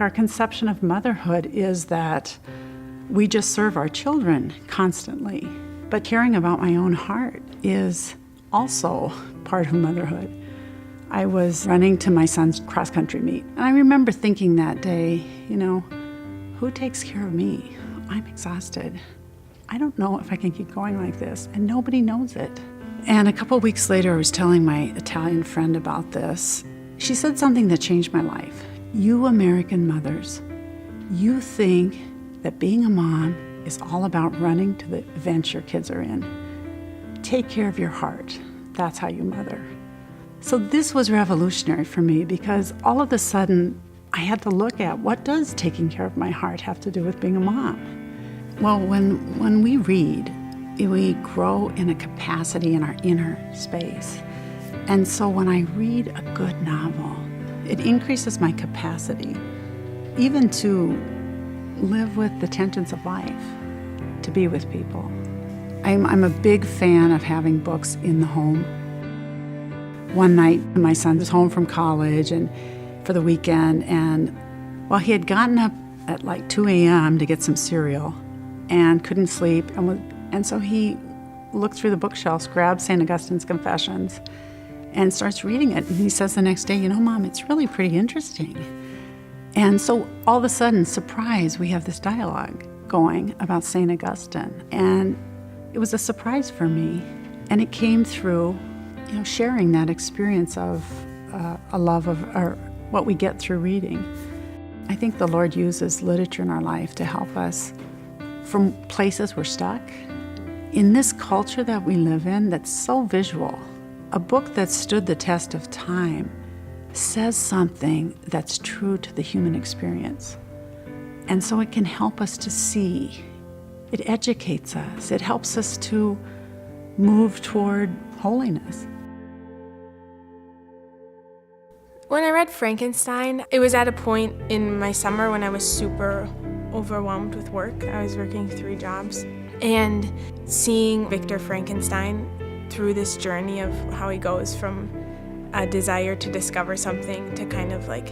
Our conception of motherhood is that we just serve our children constantly. But caring about my own heart is also part of motherhood. I was running to my son's cross-country meet, and I remember thinking that day, who takes care of me? I'm exhausted. I don't know if I can keep going like this, and nobody knows it. And a couple weeks later, I was telling my Italian friend about this. She said something that changed my life. You American mothers, you think that being a mom is all about running to the events your kids are in. Take care of your heart. That's how you mother. So this was revolutionary for me because all of a sudden I had to look at what does taking care of my heart have to do with being a mom? Well, when we read, we grow in a capacity in our inner space. And so when I read a good novel, it increases my capacity even to live with the tensions of life, to be with people. I'm a big fan of having books in the home. One night, my son was home from college and for the weekend, and he had gotten up at like 2 a.m. to get some cereal and couldn't sleep, and so he looked through the bookshelves, grabbed St. Augustine's Confessions, and starts reading it. And he says the next day, Mom, it's really pretty interesting. And so all of a sudden, surprise, we have this dialogue going about St. Augustine. And it was a surprise for me. And it came through, sharing that experience of a love of or what we get through reading. I think the Lord uses literature in our life to help us from places we're stuck. In this culture that we live in that's so visual, a book that stood the test of time says something that's true to the human experience. And so it can help us to see. It educates us. It helps us to move toward holiness. When I read Frankenstein, it was at a point in my summer when I was super overwhelmed with work. I was working 3 jobs. And seeing Victor Frankenstein through this journey of how he goes from a desire to discover something to kind of like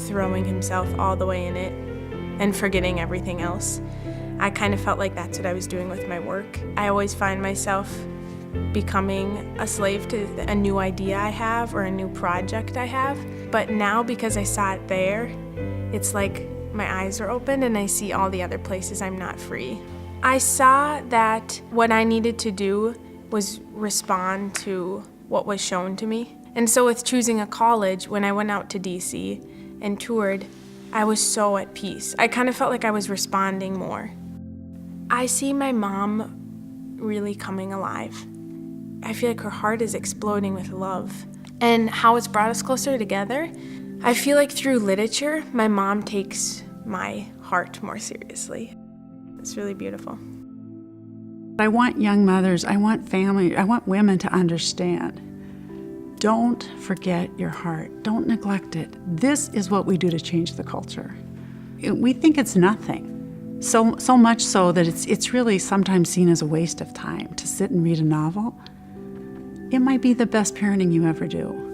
throwing himself all the way in it and forgetting everything else. I kind of felt like that's what I was doing with my work. I always find myself becoming a slave to a new idea I have or a new project I have. But now, because I saw it there, it's like my eyes are open and I see all the other places I'm not free. I saw that what I needed to do was respond to what was shown to me. And so with choosing a college, when I went out to DC and toured, I was so at peace. I kind of felt like I was responding more. I see my mom really coming alive. I feel like her heart is exploding with love. And how it's brought us closer together, I feel like through literature, my mom takes my heart more seriously. It's really beautiful. I want young mothers, I want family, I want women to understand. Don't forget your heart. Don't neglect it. This is what we do to change the culture. We think it's nothing. So much so that it's really sometimes seen as a waste of time to sit and read a novel. It might be the best parenting you ever do.